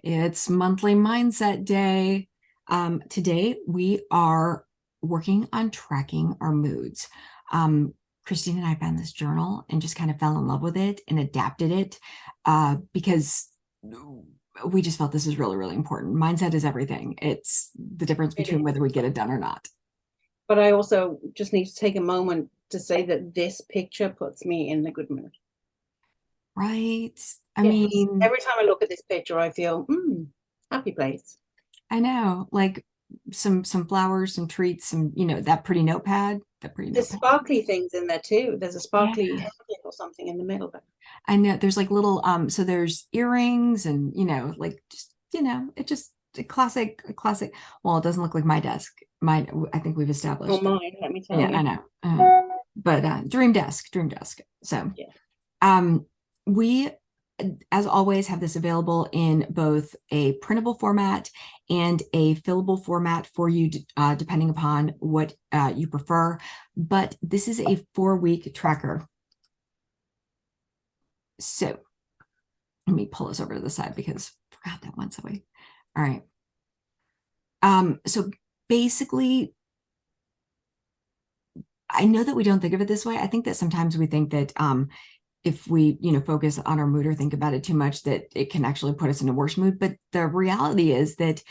It's monthly mindset day. Today we are working on tracking our moods. Christine and I found this journal and just kind of fell in love with it and adapted it because we just felt this is really, really important. Mindset is everything. It's the difference It between is. whether we get it done or not. But I also just need to take a moment to say that this picture puts me in a good mood. Right? I Yes. mean, Every time I look at this picture, I feel, happy place. I know, like some flowers, some treats, some, that pretty notepad, that pretty There's notepad. sparkly things in there too. There's a sparkly Yeah. headlight or something in the middle there. I know there's like little so there's earrings and like just it just a classic. Well, it doesn't look like my desk. Mine, I think we've Or established. mine, let me tell Yeah, I you. know. But dream desk. So Yeah. um we as always have this available in both a printable format and a fillable format for you depending upon what you prefer. But this is a 4-week tracker. So let me pull this over to the side because I forgot that once away. All right. So basically, I know that we don't think of it this way. I think that sometimes we think that if we, focus on our mood or think about it too much, that it can actually put us in a worse mood. But the reality is that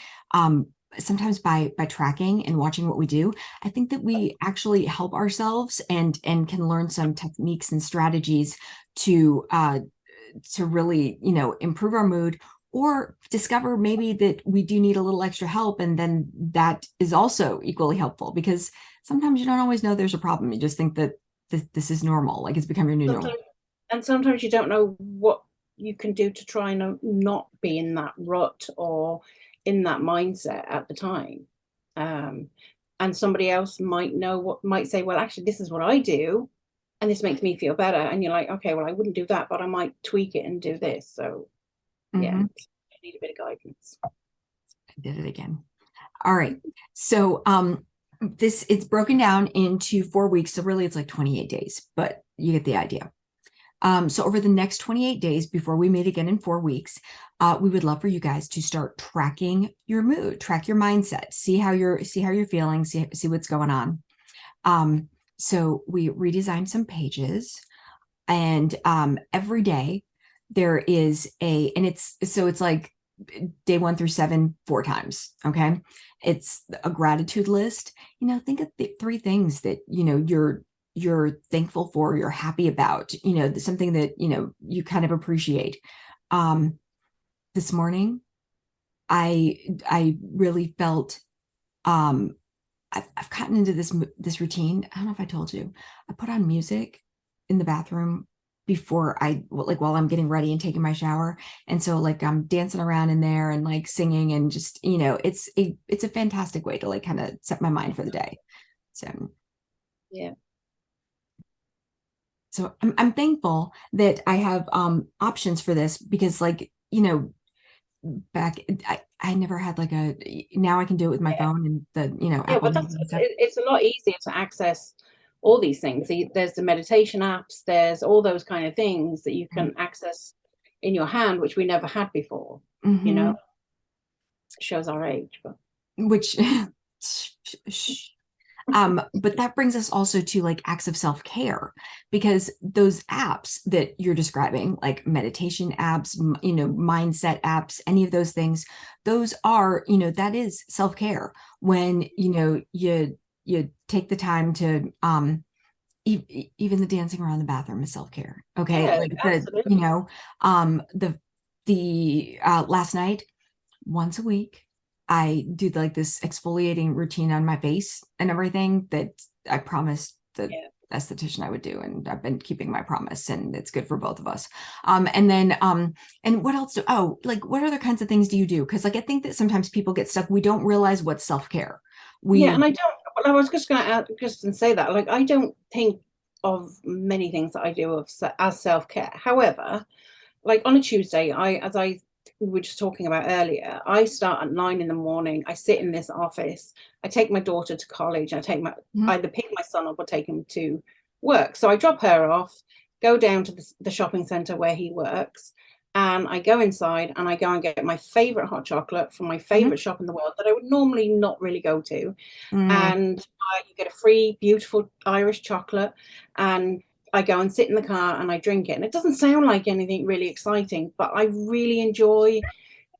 sometimes by tracking and watching what we do, I think that we actually help ourselves and can learn some techniques and strategies to really, improve our mood or discover maybe that we do need a little extra help. And then that is also equally helpful because sometimes you don't always know there's a problem. You just think that this is normal, like it's become your new normal. Sometimes, and sometimes you don't know what you can do to try and not be in that rut or in that mindset at the time. Um, and somebody else might say, well, actually, this is what I do, and this makes me feel better. And you're like, okay, well, I wouldn't do that, but I might tweak it and do this. So yeah, Mm-hmm. I need a bit of guidance. I did it again. All right. So it's broken down into 4 weeks. So really it's like 28 days, but you get the idea. So over the next 28 days before we meet again in 4 weeks, we would love for you guys to start tracking your mood, track your mindset, see how you're feeling, see what's going on. So we redesigned some pages, and every day there is and it's like day 1 through 7, 4 times. Okay. It's a gratitude list. Think of the 3 things that, you're thankful for, you're happy about, something that, you kind of appreciate. Um, this morning, I really felt, I've gotten into this routine. I don't know if I told you, I put on music in the bathroom before like while I'm getting ready and taking my shower. And so like I'm dancing around in there and like singing and just, it's a fantastic way to like kind of set my mind for the day. So Yeah. I'm thankful that I have options for this because like, back I never had like now I can do it with my Yeah. phone and the, Yeah, Apple but Music and stuff. it's a lot easier to access all these things. There's the meditation apps, there's all those kind of things that you can access in your hand, which we never had before. You Mm-hmm. know, shows our age, but Which but that brings us also to like acts of self-care because those apps that you're describing, like meditation apps, mindset apps, any of those things, those are, that is self-care when, you take the time to even the dancing around the bathroom is self-care. Okay. yeah, Like absolutely. the last night, once a week, I do like this exfoliating routine on my face and everything that I promised the Yeah. esthetician I would do, and I've been keeping my promise, and it's good for both of us. And what else like what other kinds of things do you do? Because like I think that sometimes people get stuck. We don't realize what's self-care. Yeah, We and I don't. Well, I was just going to just and say that, like, I don't think of many things that I do as self care. However, like on a Tuesday, as I we were just talking about earlier, I start at 9 in the morning. I sit in this office. I take my daughter to college. Mhm. either pick my son up or take him to work. So I drop her off, go down to the shopping centre where he works, and I go inside and I go and get my favorite hot chocolate from my Mhm. favorite shop in the world that I would normally not really go to. Mm. And you get a free, beautiful Irish chocolate. And I go and sit in the car and I drink it. And it doesn't sound like anything really exciting, but I really enjoy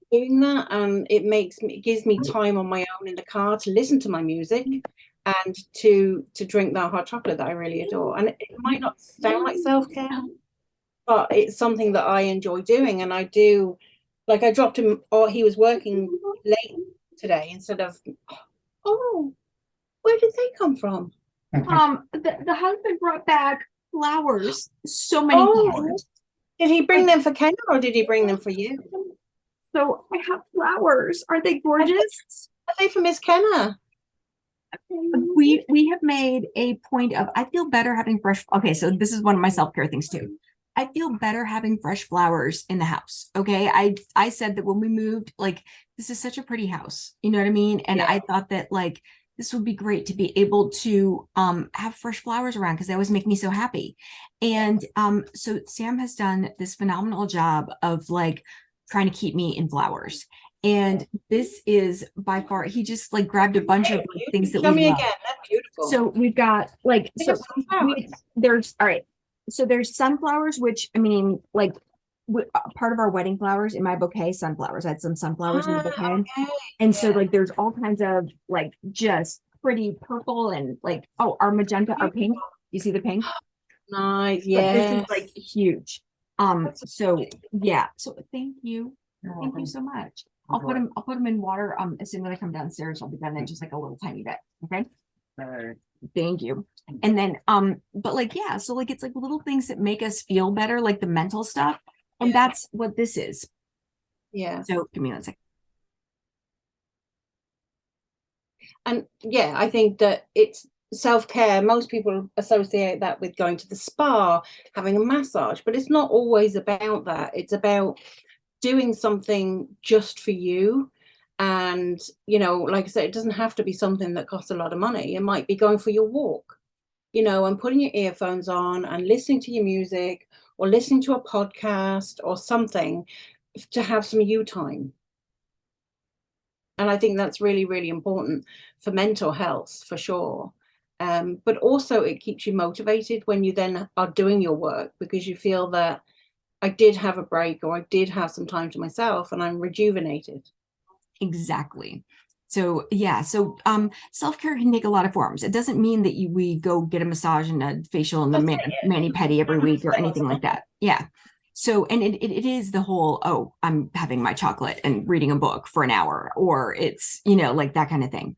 doing that. And it gives me time on my own in the car to listen to my music and to drink that hot chocolate that I really adore. And it might not sound like self-care, but it's something that I enjoy doing. And I do, like, I dropped him, or he was working late today instead of, oh, where did they come from? The husband brought back flowers, so many Oh, flowers. did he bring Like, them for Ken or did he bring them for you? so I have flowers. Are they gorgeous? Are they for Miss Kenna? We have made a point of, I feel better having fresh. Okay, so this is one of my self-care things too. I feel better having fresh flowers in the house. Okay. I said that when we moved, like, this is such a pretty house. You know what I mean? And Yeah. I thought that, like, this would be great to be able to have fresh flowers around because they always make me so happy. And so Sam has done this phenomenal job of, like, trying to keep me in flowers. And this is by far, he just, like, grabbed a bunch of, like, things that Show we me love. again. That's beautiful. So we've got, like, They so have sunflowers. there's, all right. So there's sunflowers, which, I mean, like, part of our wedding flowers in my bouquet, sunflowers. I had some sunflowers in the bouquet. Okay. And so, Yeah. like, there's all kinds of, like, just pretty purple and, like, oh, our magenta, our pink. You see the pink? Nice. But this is, Yes. like, huge. That's So amazing. yeah. So thank you. You're Thank you welcome. so much. You're I'll put them in water. As soon as I come downstairs, I'll be done in just like a little tiny bit. Okay. Alright. Thank you. And then, but, like, yeah, so, like, it's like little things that make us feel better, like the mental stuff. And Yeah. that's what this is. Yeah. So give me 1 second. And yeah, I think that it's self-care. Most people associate that with going to the spa, having a massage, but it's not always about that. It's about doing something just for you. And, like I said, it doesn't have to be something that costs a lot of money. It might be going for your walk, and putting your earphones on and listening to your music or listening to a podcast or something to have some you time. And I think that's really, really important for mental health, for sure. But also it keeps you motivated when you then are doing your work because you feel that I did have a break or I did have some time to myself and I'm rejuvenated. Exactly. So yeah, so self-care can take a lot of forms. It doesn't mean that we go get a massage and a facial and a mani pedi every week or anything like that. Yeah. So, and it is the whole, oh, I'm having my chocolate and reading a book for an hour, or it's, like that kind of thing.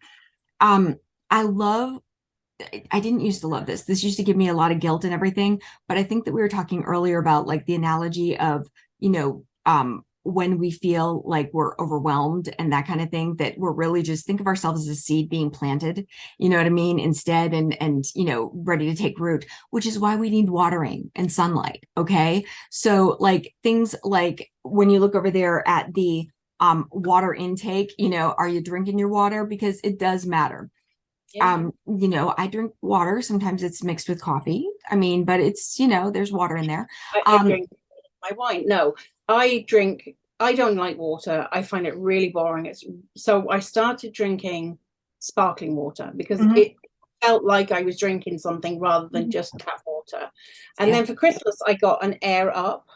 I love, I didn't used to love this. This used to give me a lot of guilt and everything, but I think that we were talking earlier about, like, the analogy of, when we feel like we're overwhelmed and that kind of thing, that we're really just think of ourselves as a seed being planted, you know what I mean, instead, and ready to take root, which is why we need watering and sunlight. Okay. So, like, things like when you look over there at the water intake, are you drinking your water? Because it does matter. Yeah. I drink water. Sometimes it's mixed with coffee. I mean, but it's, there's water in there. I drink my wine. No, I don't like water. I find it really boring. So I started drinking sparkling water because Mhm. it felt like I was drinking something rather than just tap water. And then for Christmas, I got an Air Up.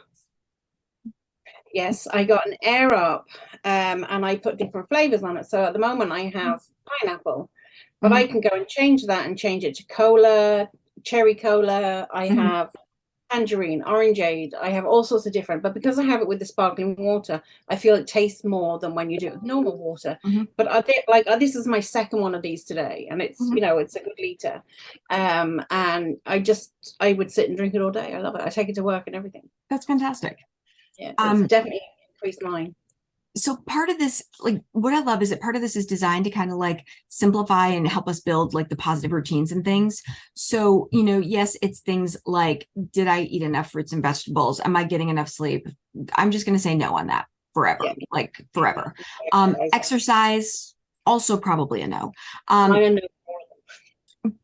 Yes, I got an Air Up, and I put different flavors on it. So at the moment, I have pineapple, but I can go and change that and change it to cola, cherry cola. I have tangerine, orangeade. I have all sorts of different, but because I have it with the sparkling water, I feel it tastes more than when you do it with normal water. But I think, like, this is my second one of these today, and it's it's a good liter. And I would sit and drink it all day. I love it. I take it to work and everything. That's fantastic. Yeah, it's definitely increased mine. So part of this, like, what I love is that part of this is designed to kind of, like, simplify and help us build, like, the positive routines and things. So, yes, it's things like, did I eat enough fruits and vegetables? Am I getting enough sleep? I'm just going to say no on that forever, like forever. Exercise, also probably a no.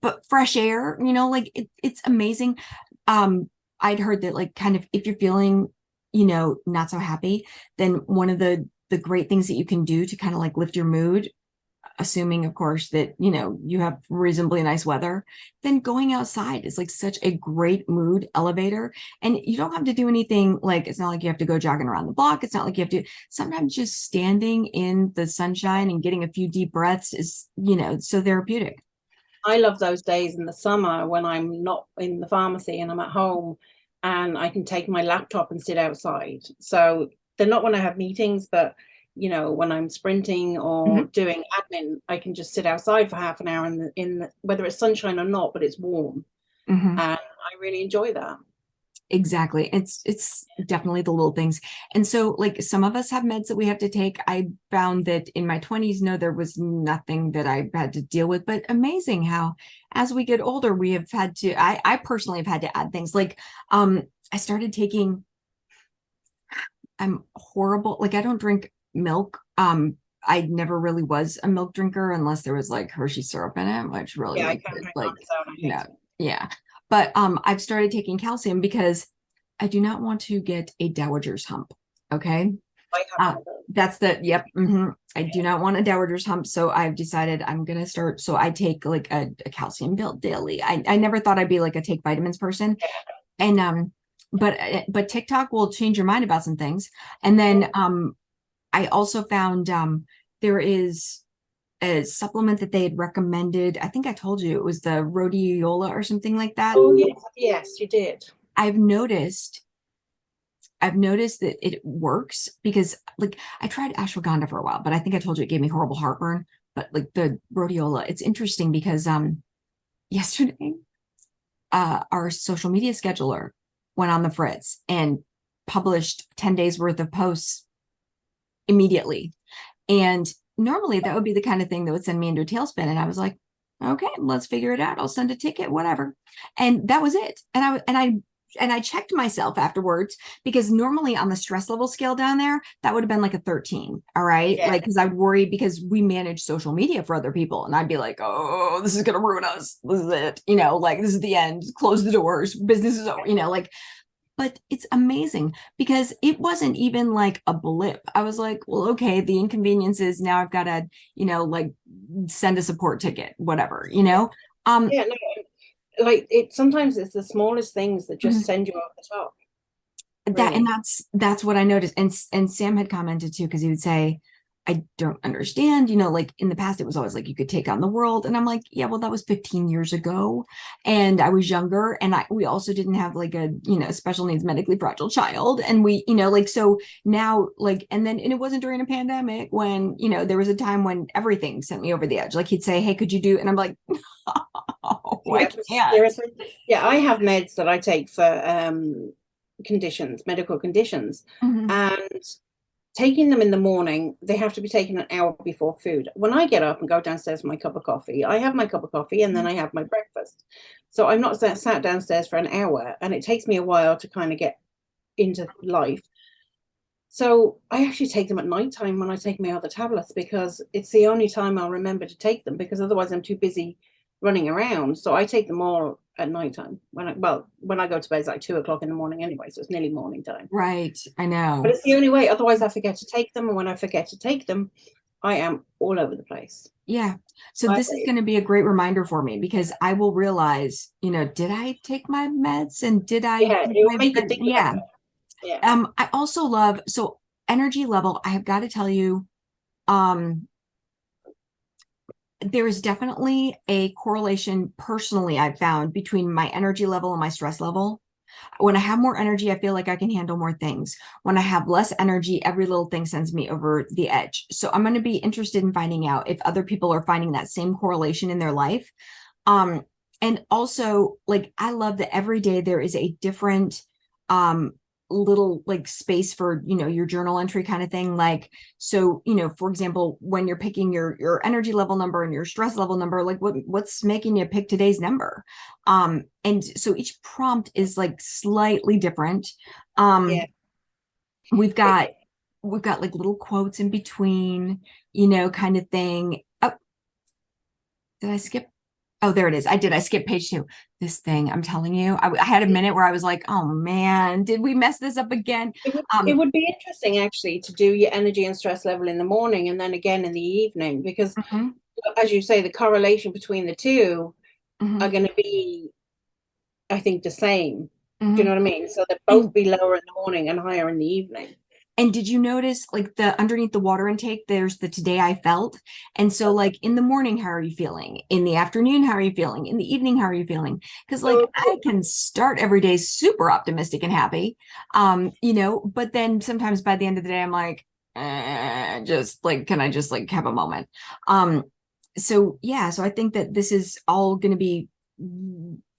But fresh air, like, it's amazing. I'd heard that, like, kind of, if you're feeling, not so happy, then one of the great things that you can do to kind of like lift your mood, assuming of course that you have reasonably nice weather, then going outside is like such a great mood elevator. And you don't have to do anything, like it's not like you have to go jogging around the block, it's not like you have to, sometimes just standing in the sunshine and getting a few deep breaths is so therapeutic. I love those days in the summer when I'm not in the pharmacy and I'm at home and I can take my laptop and sit outside. So they're not when I have meetings, but when I'm sprinting or Mhm. doing admin, I can just sit outside for half an hour whether it's sunshine or not, but it's warm. Mhm. And I really enjoy that. Exactly. It's definitely the little things. And so like some of us have meds that we have to take. I found that in my 20s, no, there was nothing that I had to deal with, but amazing how as we get older, we have had to, I personally have had to add things like I started taking, I'm horrible, like I don't drink milk. I never really was a milk drinker unless there was like Hershey syrup in it, which really Yeah, I was can't drink on like, its own. I hate it. yeah. But I've started taking calcium because I do not want to get a dowager's hump. Okay. I have Uh, one of those. that's the, yep. I do not want a dowager's hump. So I've decided I'm going to start. So I take like a calcium pill daily. I never thought I'd be like a take vitamins person. And, but TikTok will change your mind about some things. And then, I also found, there is a supplement that they had recommended. I think I told you it was the rhodiola or something like that. Oh, yes, yes, you did. I've noticed I've noticed that it works because like I tried ashwagandha for a while, but I think I told you it gave me horrible heartburn. But like the rhodiola, it's interesting because yesterday our social media scheduler went on the fritz and published 10 days worth of posts immediately. And normally that would be the kind of thing that would send me into a tailspin. And I was like, okay, let's figure it out. I'll send a ticket, whatever. And that was it. And I checked myself afterwards because normally on the stress level scale down there, that would have been like a 13. All right. Yeah. Like, because I'd worry because we manage social media for other people. And I'd be like, oh, this is going to ruin us. This is it. Like this is the end. Close the doors. Business is over. Like, but it's amazing because it wasn't even like a blip. I was like, well, okay, the inconvenience is now I've got to, like send a support ticket, whatever. Yeah, no, like sometimes it's the smallest things that just Mhm. send you over the top, that and really. that's what I noticed. And Sam had commented too, because he would say, I don't understand, like in the past it was always like you could take on the world. And I'm like, yeah, well, that was 15 years ago. And I was younger. And we also didn't have like a, special needs medically fragile child. And we, like so now, like, and it wasn't during a pandemic when, there was a time when everything sent me over the edge. Like he'd say, hey, could you do? And I'm like, oh, I Yeah, can't. seriously. Yeah, I have meds that I take for medical conditions, Mhm. and taking them in the morning, they have to be taken an hour before food. When I get up and go downstairs for my cup of coffee, I have my cup of coffee and then I have my breakfast. So I'm not sat downstairs for an hour, and it takes me a while to kind of get into life. So I actually take them at night time when I take my other tablets, because it's the only time I'll remember to take them, because otherwise I'm too busy running around. So I take them all at night time when I go to bed, it's like 2 o'clock in the morning anyway, so it's nearly morning time. Right. I But know. it's the only way. Otherwise I forget to take them. And when I forget to take them, I am all over the place. Yeah. So I, this is going to be a great reminder for me because I will realize, did I take my meds and did I yeah, take it will my make you think about yeah. it. Yeah. I also love so energy level, I have got to tell you, um, there is definitely a correlation personally I've found between my energy level and my stress level. When I have more energy, I feel like I can handle more things. When I have less energy, every little thing sends me over the edge. So I'm going to be interested in finding out if other people are finding that same correlation in their life. Um, and also, like, I love that every day there is a different um little like space for your journal entry kind of thing. Like, so for example, when you're picking your energy level number and your stress level number, like what's making you pick today's number. And so each prompt is like slightly different. Yeah. um we've It, got we've got like little quotes in between, kind of thing. Oh, did I skip? Oh, there it is. I did. I skipped page 2. This thing, I'm telling you, I had a minute where I was like, oh man, did we mess this up again? It would be interesting actually to do your energy and stress level in the morning and then again in the evening, because Mhm, as you say, the correlation between the two are mhm, going to be, I think, the same. Do you know mhm. what I mean? So they'll both And be lower in the morning and higher in the evening. And did you notice like the underneath the water intake, there's the today I felt. And so like in the morning, how are you feeling? In the afternoon, how are you feeling? In the evening, how are you feeling? Because like So I can start every day super optimistic and happy. But then sometimes by the end of the day, I'm like, just like, can I just like have a moment? Um, so yeah, so I think that this is all going to be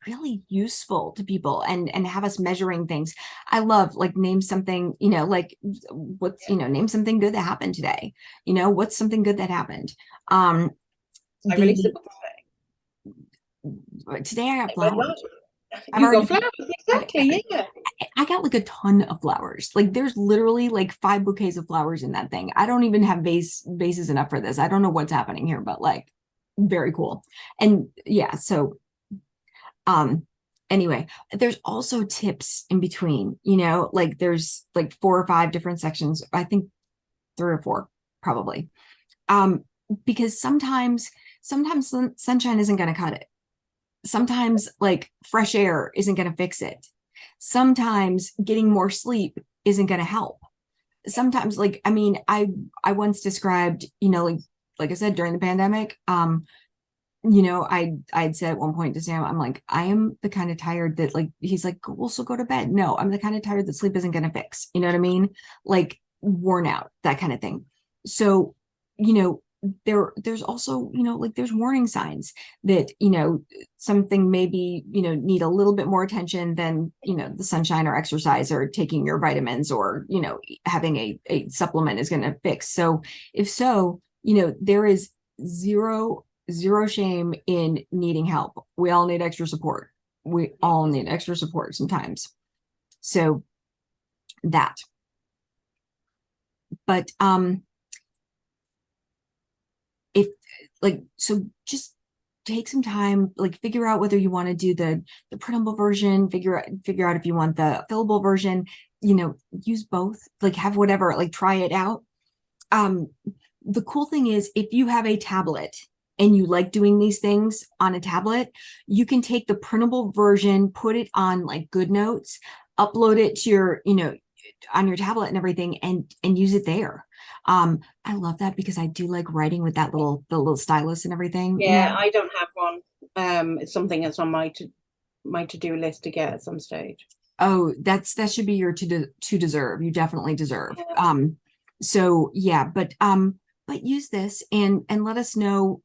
really useful to people and have us measuring things. I love like name something, like what's, name something good that happened today. What's something good that happened? Um, I really the simple Today I got thing. flowers. I've You already got flowers, I, exactly. Yeah. I got like a ton of flowers. Like there's literally like 5 bouquets of flowers in that thing. I don't even have bases enough for this. I don't know what's happening here, but like very cool. And yeah, so um anyway, there's also tips in between, like there's like 4 or 5 different sections. I think 3 or 4 probably. Um, because sometimes sunshine isn't going to cut it. Sometimes like fresh air isn't going to fix it. Sometimes getting more sleep isn't going to help. Sometimes like I mean, I once described, like I said during the pandemic, I'd said at one point to Sam, I'm like, I am the kind of tired that like he's like, we'll still go to bed. No, I'm the kind of tired that sleep isn't gonna fix. You know what I mean? Like worn out, that kind of thing. So, you know, there's also, like there's warning signs that, something maybe, need a little bit more attention than, the sunshine or exercise or taking your vitamins or, having a supplement is gonna fix. So if so, there is zero shame in needing help. We all need extra support. We all need extra support sometimes. So that, but if like so just take some time, like figure out whether you want to do the printable version, figure out if you want the fillable version, use both, like have whatever, like try it out. Um the cool thing is if you have a tablet and you like doing these things on a tablet, you can take the printable version, put it on like GoodNotes, upload it to your, on your tablet and everything and use it there. I love that because I do like writing with the little stylus and everything, Yeah, I don't have one. It's something that's on my to-do list to get at some stage. Oh, that should be your to deserve. You definitely deserve. Yeah. So yeah, but use this and let us know,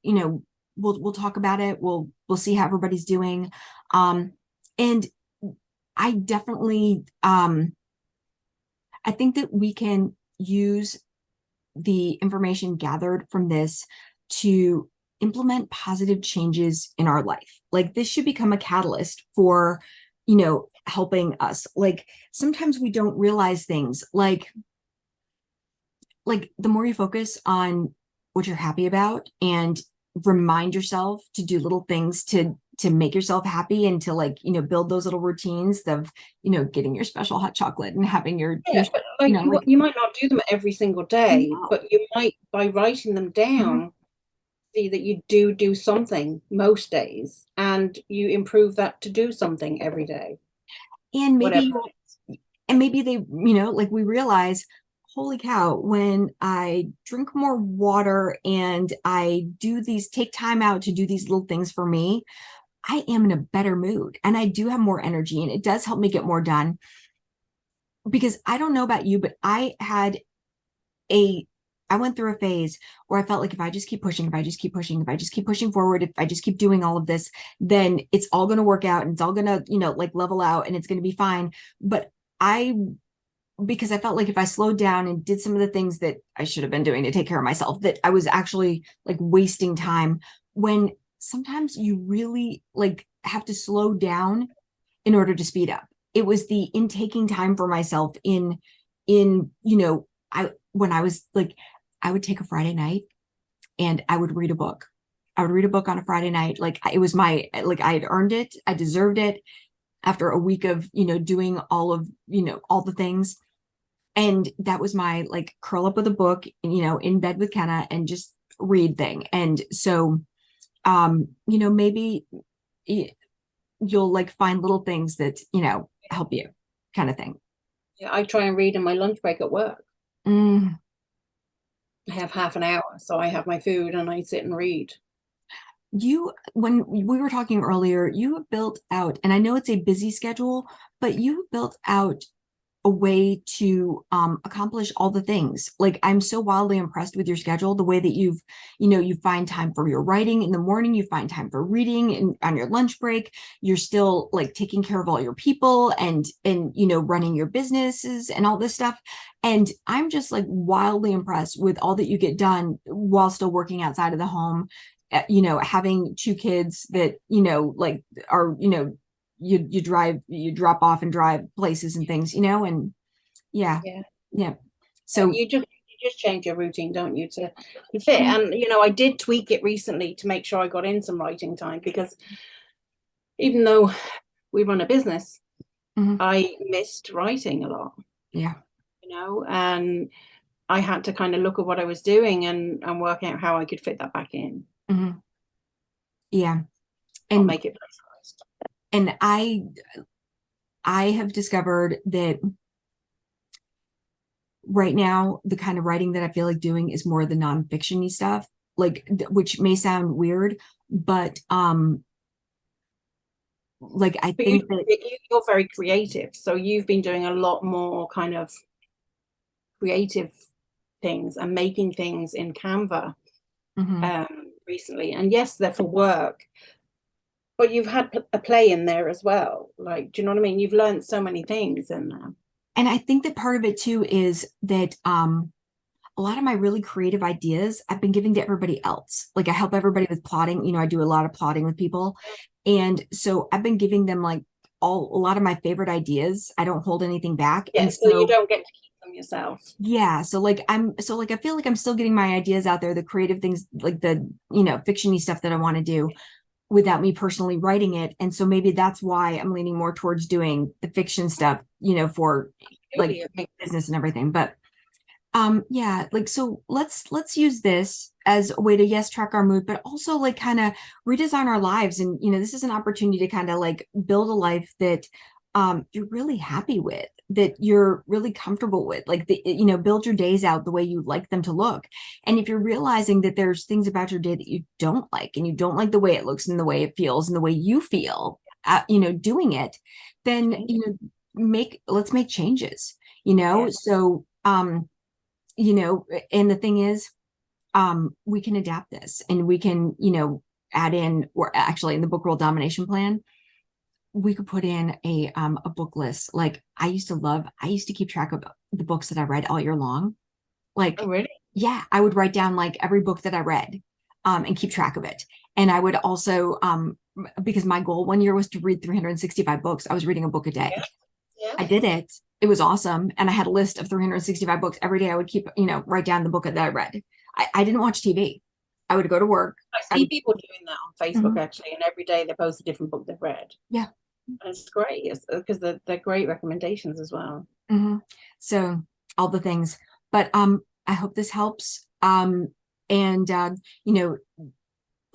we'll talk about it. We'll see how everybody's doing. And I definitely I think that we can use the information gathered from this to implement positive changes in our life. Like this should become a catalyst for, helping us. Like sometimes we don't realize things like the more you focus on what you're happy about and remind yourself to do little things to make yourself happy and to like build those little routines of getting your special hot chocolate and having your Yeah, but like like you might not do them every single day, no. but you might, by writing them Mhm. down, see that you do something most days, and you improve that to do something every day, and whatever. maybe they like we realize, holy cow, when I drink more water and I take time out to do these little things for me, I am in a better mood and I do have more energy and it does help me get more done. Because I don't know about you, but a I went through a phase where I felt like if I just keep pushing, if I just keep pushing, if I just keep pushing forward, if I just keep doing all of this, then it's all going to work out and it's all going to, like level out and it's going to be fine. But I because I felt like if I slowed down and did some of the things that I should have been doing to take care of myself, that I was actually like wasting time, when sometimes you really like have to slow down in order to speed up. It was the in taking time for myself in, I when I was like, I would take a Friday night and I would read a book I would read a book on a Friday night. Like it was my, like I had earned it. I deserved it after a week of, doing all of, all the things. And that was my like curl up with a book, in bed with Kenna and just read thing. And so, maybe you'll like find little things that, help you kind of thing. Yeah, I try and read in my lunch break at work. Mm. I have half an hour, so I have my food and I sit and read. When we were talking earlier, you have built out, and I know it's a busy schedule, but you built out a way to accomplish all the things. Like I'm so wildly impressed with your schedule, the way that you find time for your writing in the morning, you find time for reading and on your lunch break, you're still like taking care of all your people and running your businesses and all this stuff. And I'm just like wildly impressed with all that you get done while still working outside of the home. Having two kids that, like are, you drop off and drive places and things, and yeah, Yeah. yeah. So You just change your routine, don't you, to fit? Mhm. And I did tweak it recently to make sure I got in some writing time, because even though we run a business, Mhm. I missed writing a lot, Yeah. and I had to kind of look at what I was doing and work out how I could fit that back in, Mhm. Yeah. not And make it pressurized. and I have discovered that right now the kind of writing that I feel like doing is more the nonfiction-y stuff, like which may sound weird, but like I But think that you're very creative, so you've been doing a lot more kind of creative things and making things in Canva mhm. recently. And yes, they're for work, but you've had a play in there as well. Like, do you know what I mean? You've learned so many things in there. And I think that part of it too is that a lot of my really creative ideas I've been giving to everybody else. Like I help everybody with plotting. I do a lot of plotting with people. And so I've been giving them like a lot of my favorite ideas. I don't hold anything back. Yeah, And so you so don't get to keep them yourself. yeah, so like I feel like I'm still getting my ideas out there, the creative things, like the, fictiony stuff that I want to do without me personally writing it. And so maybe that's why I'm leaning more towards doing the fiction stuff, for like Really, it makes business and everything. But yeah, like so let's use this as a way to yes track our mood, but also like kind of redesign our lives. And this is an opportunity to kind of like build a life that you're really happy with, that you're really comfortable with, like build your days out the way you like them to look. And if you're realizing that there's things about your day that you don't like, and you don't like the way it looks and the way it feels and the way you feel doing it, then let's make changes, yeah. so and the thing is, we can adapt this and we can, add in, or actually in the book world domination plan, we could put in a book list. Like I used to keep track of the books that I read all year long. Oh, Like, really? yeah, I would write down like every book that I read, and keep track of it. And I would also, because my goal one year was to read 365 books. I was reading a book a day. Yeah. Yeah. I did it. It was awesome. And I had a list of 365 books every day. I would keep, write down the book that I read. I didn't watch TV. I would go to work. I I see would, people doing that on Facebook Mhm. actually, and every day they post a different book they've read. Yeah. And it's great, because they're great recommendations as well. Hmm. So all the things, but I hope this helps. And you know,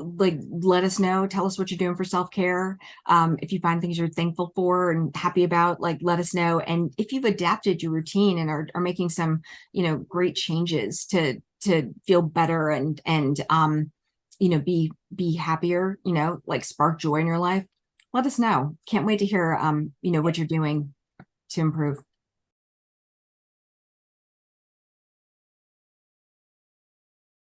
like let us know, tell us what you're doing for self-care. If you find things you're thankful for and happy about, like let us know. And if you've adapted your routine and are making some, great changes to feel better and be happier, like spark joy in your life, let us know. Can't wait to hear what you're doing to improve.